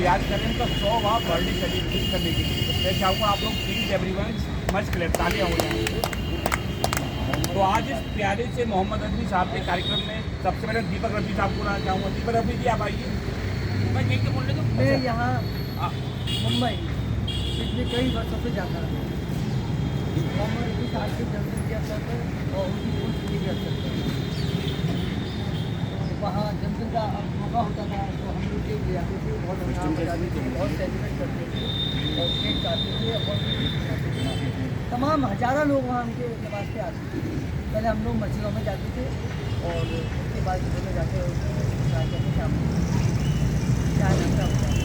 याद करें उनका 100वां बर्थडे सेलिब्रेट करने के लिए। तो मैं चाहूँगा आप लोग प्लीज़ एवरीवन मच क्लैप, तालियां हो जाएंगे। तो आज इस प्यारे से मोहम्मद रफ़ी साहब के कार्यक्रम में सबसे पहले दीपक रफ़ी साहब को बुलाना चाहूँगा। दीपक रफ़ी जी आप आइए। मैं कहीं तो बोलने तो मैं यहाँ मुंबई पिछले कई वर्षों से जाता रहा मोहम्मद रफ़ी साहब के जन्मदिन के अवसर पर और उनकी पुण्यतिथि के अवसर पर। वहाँ जन्मदिन का मौका होता था तो हम लोग के ले आते थे, बहुत धूमधाम बजाते थे, बहुत सेलिब्रेट करते थे और केक काटते थे और तमाम हज़ारों लोग वहाँ उनके नमाज पे आते थे। पहले हम लोग मस्जिदों में जाते थे और उसके बाद घरों में जाते और शाम को चाय नाश्ता होता है।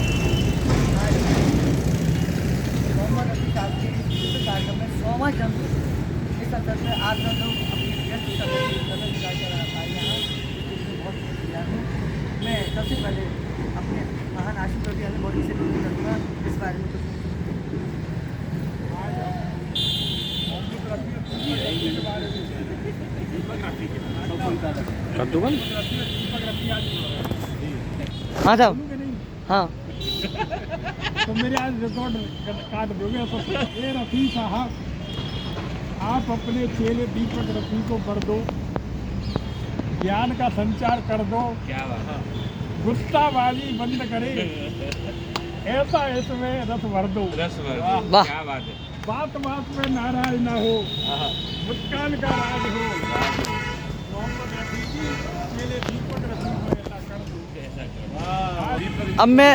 मोहम्मद रफ़ी साहब के इस कार्यक्रम में 100वां जन्मदिन इस अवसर पर आप लोग अपनी व्यस्त समय निकाल कर आए यहाँ, बहुत शुक्रिया हूँ। मैं सबसे पहले अपने महान आशिक रफ़ी अली बॉडी से भी करूँगा इस बारे में कुछ हाँ साहब हाँ तो मेरे आज रिकॉर्ड काट दोगे तो ये रफ़ी साहब आप अपने चेले दीपक रफ़ी को कर दो, ज्ञान का संचार कर दो, क्या बात, गुस्साबाजी बंद करे, ऐसा इसमें रस भर दो। वाह। क्या बात है। बात बात में नाराज ना हो, मुस्कान का राज हो। मोहम्मद रफ़ी जी चेले दीपक रफ़ी को ऐसा कर दो। अब मैं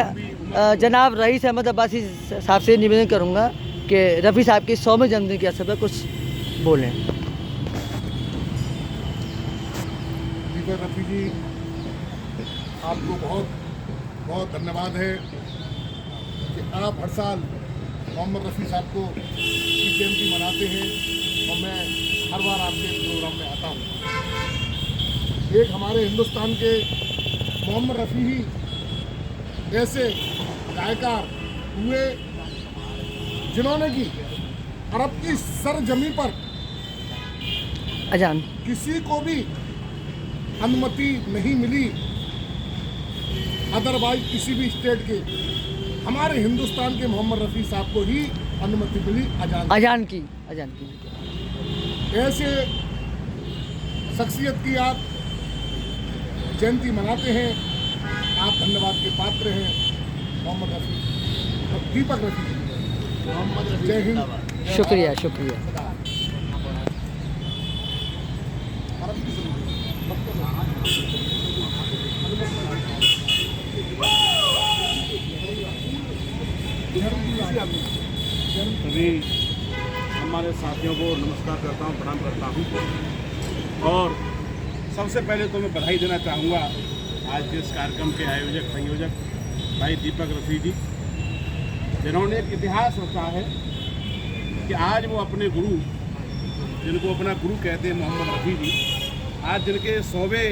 जनाब रईस अहमद अब्बासी साहब से निवेदन करूंगा कि रफ़ी साहब के 100वें जन्मदिन के अवसर पर कुछ बोलें। दीपक रफ़ी जी आपको बहुत बहुत धन्यवाद है कि आप हर साल मोहम्मद रफ़ी साहब को की जयंती मनाते हैं और मैं हर बार आपके प्रोग्राम में आता हूँ। एक हमारे हिंदुस्तान के मोहम्मद रफ़ी ही ऐसे गायकार हुए जिन्होंने की अरब की सरजमी पर अजान किसी को भी अनुमति नहीं मिली, अदरवाइज किसी भी स्टेट के, हमारे हिंदुस्तान के मोहम्मद रफ़ी साहब को ही अनुमति मिली अजान की ऐसे शख्सियत की आप जयंती मनाते हैं, आप धन्यवाद के पात्र हैं मोहम्मद रफ़ी और दीपक रफ़ी। जय हिंद। शुक्रिया। सभी हमारे साथियों को नमस्कार करता हूँ, प्रणाम करता हूँ और सबसे पहले तो मैं बधाई देना चाहूँगा आज के इस कार्यक्रम के आयोजक संयोजक भाई दीपक रफ़ी जी, जिन्होंने एक इतिहास रचा है कि आज वो अपने गुरु, जिनको अपना गुरु कहते हैं मोहम्मद रफ़ी जी, आज जिनके 100वें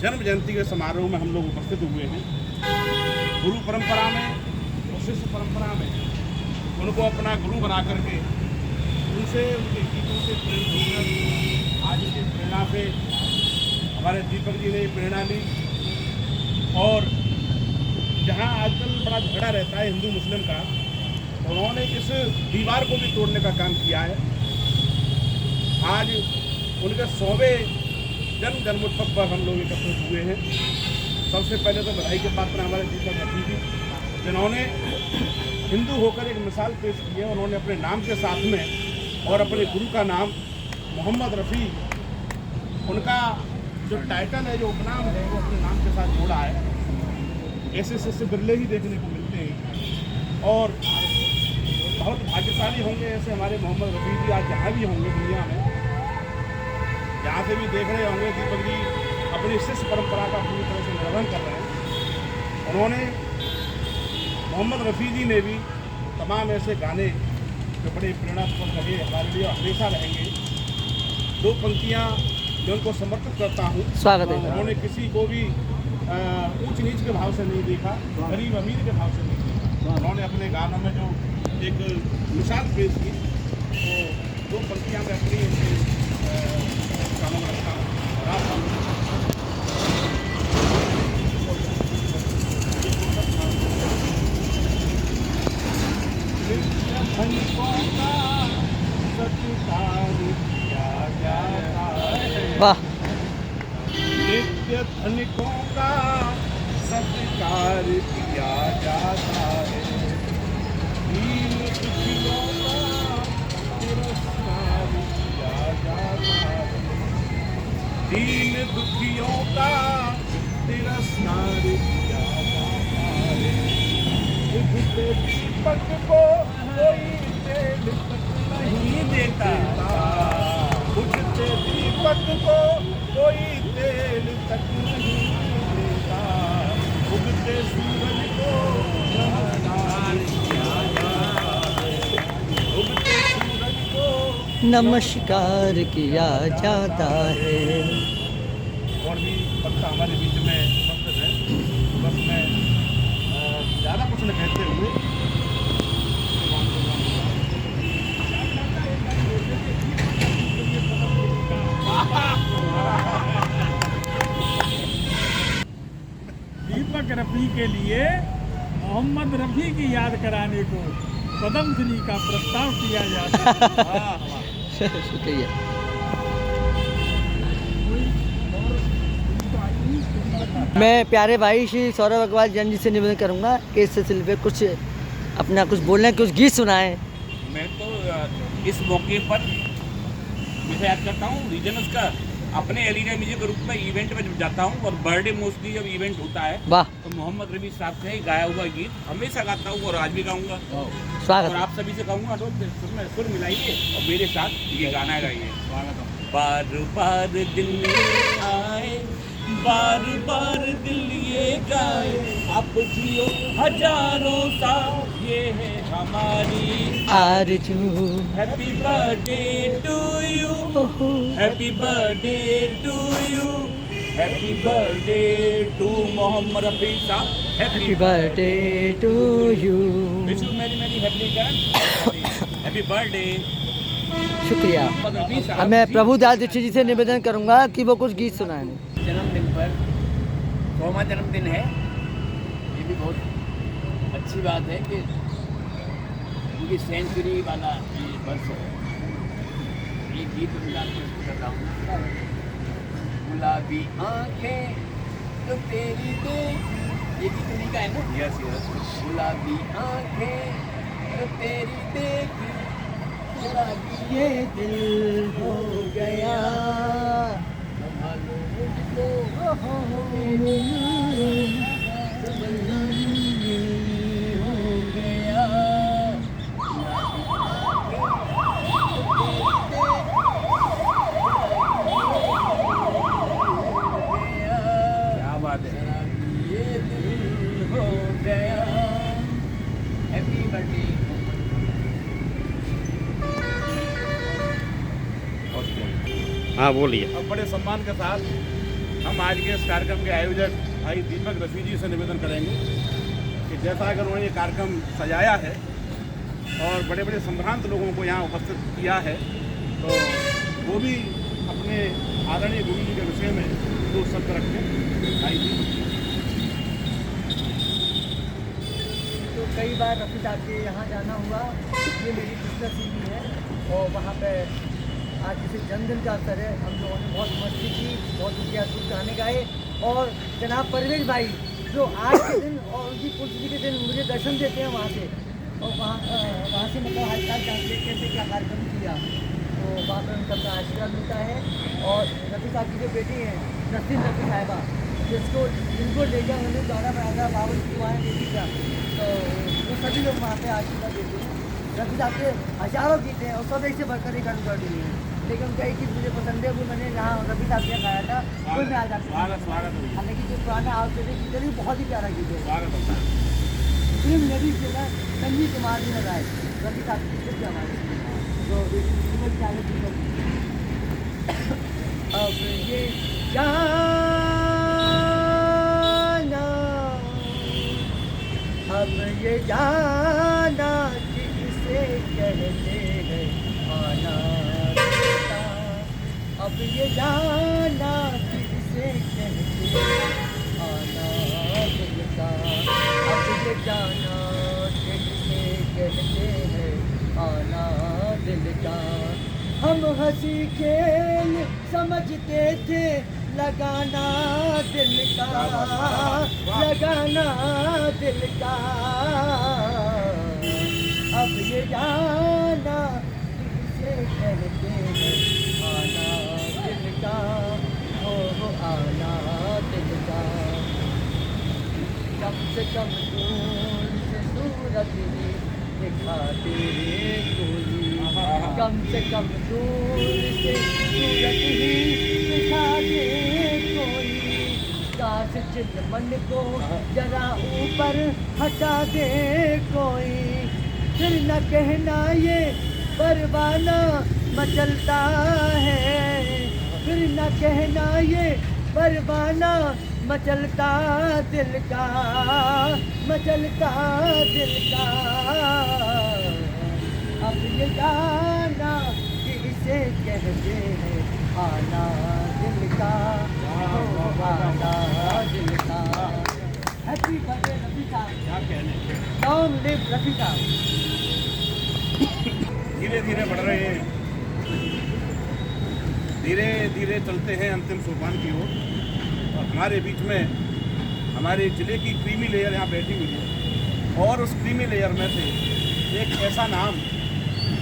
जन्म जयंती के समारोह में हम लोग उपस्थित हुए हैं। गुरु परंपरा में और शिष्य परंपरा में उनको अपना गुरु बना करके उनसे, उनके गीतों से प्रेरित होकर आज की प्रेरणा से हमारे दीपक जी ने प्रेरणा ली और जहाँ आजकल बड़ा झगड़ा रहता है हिंदू मुस्लिम का, उन्होंने इस दीवार को भी तोड़ने का काम किया है। आज उनके 100वें जन्मोत्सव पर हम लोग एकत्रित हुए हैं। सबसे पहले तो बधाई के पात्र हमारे दीपक रफ़ी जी, जिन्होंने हिंदू होकर एक मिसाल पेश की है। उन्होंने अपने नाम के साथ में और अपने गुरु का नाम मोहम्मद रफ़ी, उनका जो टाइटल है, जो उपनाम है, वो अपने नाम के साथ जोड़ा है। ऐसे शिष्य बिरले ही देखने को मिलते हैं और बहुत भाग्यशाली होंगे ऐसे हमारे मोहम्मद रफ़ी जी आज जहाँ भी होंगे दुनिया में, जहाँ से भी देख रहे होंगे दीपक जी अपनी शिष्य परंपरा का पूरी तरह से निर्वहन कर रहे हैं। उन्होंने मोहम्मद रफ़ी जी ने भी तमाम ऐसे गाने जो बड़े प्रेरणास्पद रहे हमारे लिए हमेशा रहेंगे। 2 पंक्तियाँ मैं उनको समर्पित करता हूँ। स्वागत है। उन्होंने किसी को भी ऊंच नीच के भाव से नहीं देखा, गरीब अमीर के भाव से नहीं देखा। उन्होंने अपने गानों में जो एक मिसाल पेश की, तो 2 पंक्तियाँ मैं अपनी गानों में रखता हूँ। वाह। नित्य धनिकों का सत्कार किया जाता है, दीन दुखियों का तिरस्कार किया जाता है, दीन दुखियों का तिरस्कार किया जाता है। उगते दीपक को कोई तेल तक नहीं देता, उगते दीपक को कोई तेल तक नहीं देता, उगते सूरज को नमस्कार किया जाता है, उगते सूरज को नमस्कार किया जाता है। और भी वक्ता हमारे बीच में उपस्थित है, बस मैं ज़्यादा कुछ न कहते हुए दीपक रफ़ी के लिए मोहम्मद रफ़ी की याद कराने को पद्म श्री का प्रस्ताव किया जाता है। शुक्रिया। मैं प्यारे भाई श्री सौरभ अग्रवाल जैन जी से निवेदन करूंगा कि इस सिलसिले पे कुछ अपना कुछ बोलना, कुछ गीत सुनाएं। मैं तो इस मौके पर मुझे याद करता हूँ रीजनल्स का अपने एलिना म्यूजिक ग्रुप में इवेंट में जब जाता हूँ और बर्थडे मोस्टली जब इवेंट होता है वाह, तो मोहम्मद रफ़ी साहब से गाया हुआ गीत हमेशा गाता हूँ और आज भी गाऊंगा और स्वागत। आप सभी से कहूँगा तो सुर मिलाइए और मेरे साथ ये गाना गाइए। बार बार दिल आए, बार बार दिल ये गाए, अब जियो हजारों साल ये है हमारी आरज़ू। Happy birthday to you, happy birthday to you, happy birthday to Mohammed Rafi साहब, happy birthday to you. Wish you merry merry happy birthday. शुक्रिया। मोहम्मद रफ़ी साहब अब मैं प्रभु दयाल दीक्षित जी से निवेदन करूंगा कि वो कुछ गीत सुनाएं। जन्मदिन पर 100वां जन्मदिन है, ये भी बहुत अच्छी बात है कि उनकी सेंचुरी वाला ये वर्ष है। ये गीत मैं आपको कर रहा हूँ। गुलाबी आंखें तो तेरी देखी, ये गीत उन्हीं का है ना। Yes yes. गुलाबी आंखें तो तेरी देखी, गुलाबी ये दिल हो गया, संभालो मुझको मेरी हो गया। क्या बात है। ये दिल हो गया। Happy birthday. हाँ बोलिए। अब बड़े सम्मान के साथ हम आज के इस कार्यक्रम के आयोजक भाई दीपक रफ़ी जी से निवेदन करेंगे कि जैसा अगर उन्होंने ये कार्यक्रम सजाया है और बड़े बड़े संभ्रांत लोगों को यहाँ उपस्थित किया है, तो वो भी अपने आदरणीय गुरु जी के विषय में दो शब्द रखें। भाई जी। तो कई बार रफ़ी साहब के यहाँ जाना हुआ, ये मेरी सिस्टर सी भी है और वहाँ पे आज जैसे जन्मदिन का अवसर है, हम लोगों ने बहुत मस्ती की, बहुत उनके अद्भुत गाने गाए और जनाब परवेज भाई जो आज के दिन और उनकी पुण्यतिथि के दिन मुझे दर्शन देते हैं वहाँ से, और वहाँ से मतलब हालचाल जानते हैं कैसे क्या कार्यक्रम किया, तो वहाँ पर उनका अपना आशीर्वाद मिलता है। और रफ़ी साहब की जो बेटी हैं नसीम रफ़ी साहिबा, जिनको ले जाए उन्होंने गाना बनाया था बावन कुमार बेटी का, तो वो सभी लोग वहाँ पे आशीर्वाद देते हैं। रफ़ी साहब के हज़ारों गीत हैं और सब एक से बढ़कर एक अनुकरण हुए हैं, लेकिन उनका एक गीत मुझे पसंद है, वो मैंने जहाँ रफ़ी साहब ने गाया था वो मैं आज आपको, हालांकि जो पुराना आउटफिट गीत है बहुत ही प्यारा गीत है। फिल्म नदी के ना संजीव कुमार जी ने गाए रफ़ी साहब की फिल्म हमारे, तो एक प्यारे गीत। अब ये जाना, अब ये जाना किसे कहते हैं आना दिलता, अब ये जाना किसे कहते हैं आना दिलता, अब ये जाना किसे कहते हैं आना दिलता, हम हंसी खेल समझते थे, लगाना दिल का, लगाना दिल का। अब ये जाना किसे कहते हैं, आना दिल का, हो आना दिल का। कम से कम दूर से सूरत ही दिखा दे कोई, कम से कम दूर से सूरत ही दिखा दे कोई। काश चित मन को जरा ऊपर हटा दे कोई, फिर न कहना ये परवाना मचलता है, फिर न कहना ये परवाना मचलता दिल का, मचलता दिल का। अब ये गाना कि इसे कहते हैं, आना दिल का, आना दिल का। हैप्पी बर्थडे रफी साहब, क्या कहने, लॉन्ग लिव रफी साहब। धीरे धीरे बढ़ रहे हैं, धीरे धीरे चलते हैं अंतिम सोपान की ओर। और हमारे बीच में हमारे जिले की क्रीमी लेयर यहाँ बैठी हुई है, और उस क्रीमी लेयर में से एक ऐसा नाम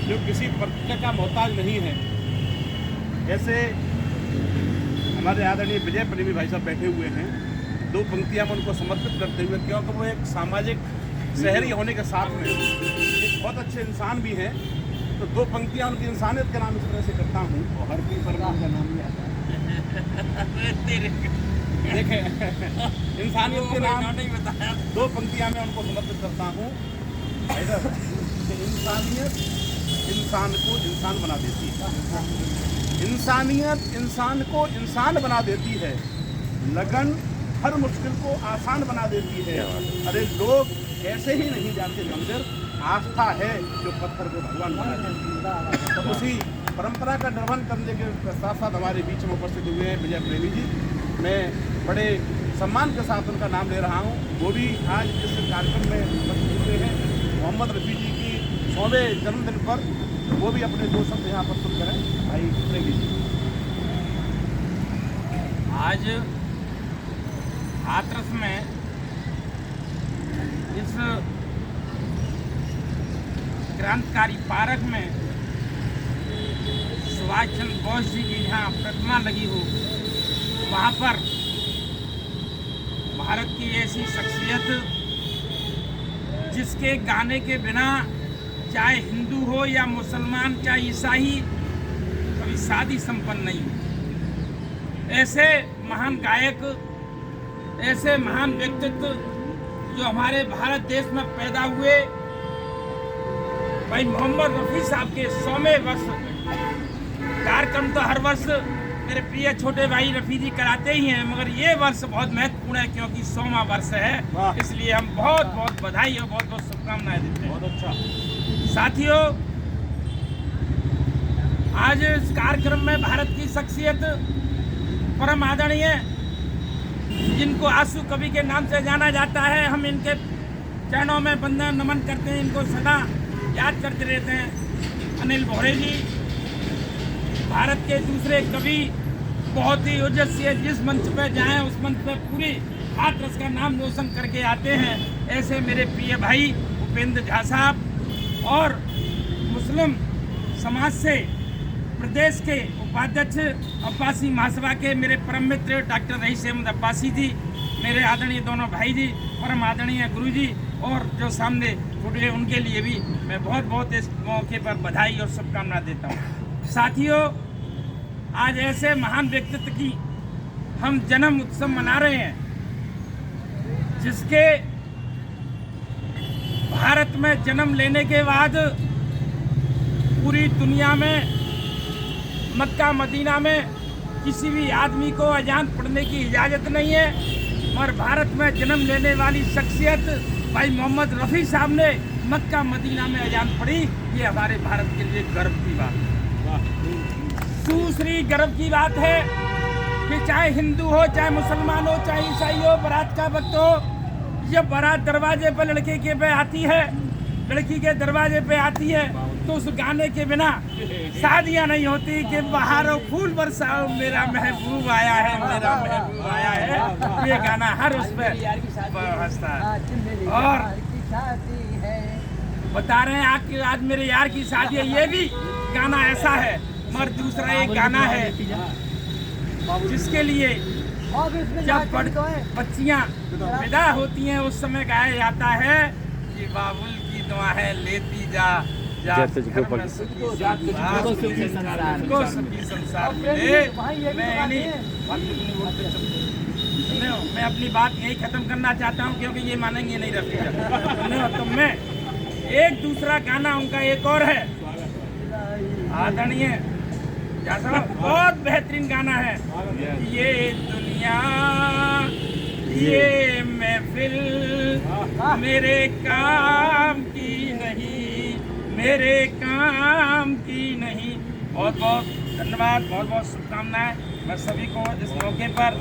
जो किसी परिचय का मोहताज नहीं है, ऐसे हमारे आदरणीय विजय प्रेमी भाई साहब बैठे हुए हैं। दो पंक्तियां हम उनको समर्पित करते हुए, क्योंकि वो एक सामाजिक शहरी होने के साथ में एक बहुत अच्छे इंसान भी हैं, तो दो पंक्तियां उनकी इंसानियत के नाम इस तरह से करता हूँ। और हर कोई पर उनका नाम भी आता है। देखें, इंसानियत के नाम नहीं बताया, दो पंक्तियां मैं उनको समर्पित करता हूँ। इधर इंसानियत इंसान को इंसान बना देती है, इंसानियत इंसान को इंसान बना देती है, लगन हर मुश्किल को आसान बना देती है। अरे लोग ऐसे ही नहीं जाते मंदिर, आस्था है जो पत्थर को भगवान बना देती है। तो उसी परंपरा का निर्वहन करने के साथ साथ हमारे बीच में उपस्थित हुए हैं विजय प्रेमी जी। मैं बड़े सम्मान के साथ उनका नाम ले रहा हूँ। वो भी आज इस कार्यक्रम में उपस्थित हुए हैं मोहम्मद रफ़ी जी की 100वें जन्मदिन पर, वो भी अपने दो शब्द यहाँ प्रस्तुत करें। भाई प्रेमी जी, आज हाथरस में इस क्रांतिकारी पार्क में सुभाष चंद्र बोस जी की जहाँ प्रतिमा लगी हो, वहाँ पर भारत की ऐसी शख्सियत जिसके गाने के बिना चाहे हिंदू हो या मुसलमान चाहे ईसाई कभी शादी संपन्न नहीं हो। ऐसे महान गायक, ऐसे महान व्यक्तित्व जो हमारे भारत देश में पैदा हुए, भाई मोहम्मद रफ़ी साहब के 100वें वर्ष कार्यक्रम तो हर वर्ष मेरे प्रिय छोटे भाई रफ़ी जी कराते ही हैं, मगर ये वर्ष बहुत महत्वपूर्ण है क्योंकि 100वां वर्ष है, इसलिए हम बहुत बहुत बधाई और बहुत बहुत शुभकामनाएं देते हैं। बहुत अच्छा साथियों, आज इस कार्यक्रम में भारत की शख्सियत परम आदरणीय, जिनको आंसू कवि के नाम से जाना जाता है, हम इनके चरणों में वंदन नमन करते हैं, इनको सदा याद करते रहते हैं। अनिल भोरे जी भारत के दूसरे कवि, बहुत ही ओजस्वी, जिस मंच पर जाएं उस मंच पर पूरी हाथरस का नाम रोशन करके आते हैं। ऐसे मेरे प्रिय भाई उपेंद्र झा साहब और मुस्लिम समाज से प्रदेश के उपाध्यक्ष अब्बासी महासभा के मेरे परम मित्र डॉक्टर रईस अहमद अब्बासी जी, मेरे आदरणीय दोनों भाई जी, परम आदरणीय गुरु जी, और जो सामने जुड़े उनके लिए भी मैं बहुत बहुत इस मौके पर बधाई और शुभकामना देता हूँ। साथियों, आज ऐसे महान व्यक्तित्व की हम जन्म उत्सव मना रहे हैं, जिसके भारत में जन्म लेने के बाद पूरी दुनिया में मक्का मदीना में किसी भी आदमी को अजान पढ़ने की इजाज़त नहीं है, और भारत में जन्म लेने वाली शख्सियत भाई मोहम्मद रफ़ी साहब ने मक्का मदीना में अजान पढ़ी। ये हमारे भारत के लिए गर्व की बात है। दूसरी गर्व की बात है कि चाहे हिंदू हो, चाहे मुसलमान हो, चाहे ईसाई हो, बारात का वक्त हो, जब बारात दरवाजे पर लड़के के पे आती है, लड़की के दरवाजे पे आती है, तो उस गाने के बिना शादियां नहीं होती कि बहारों फूल बरसाओ मेरा महबूब आया है, मेरा महबूब आया है। ये गाना हर उस पे हंसता है। आज मेरे और यार की शादी है। बता रहे हैं आज मेरे यार की शादी है, ये भी गाना ऐसा है। मगर दूसरा एक गाना है जिसके लिए और इसमें जब नाचने तो है। बच्चियां विदा होती हैं उस समय गाया जाता है कि बाबुल की दुआ है लेती जा जा घर में सुखी संसार मिले। मैं अपनी बात यही खत्म करना चाहता हूँ क्योंकि ये मानेंगे नहीं रखिएगा। तो मैं एक दूसरा गाना उनका एक और है आदरणीय बहुत बेहतरीन गाना है। ये दुनिया ये महफिल मेरे काम की नहीं, मेरे काम की नहीं। बहुत बहुत धन्यवाद, बहुत बहुत शुभकामनाएं मैं सभी को इस मौके पर।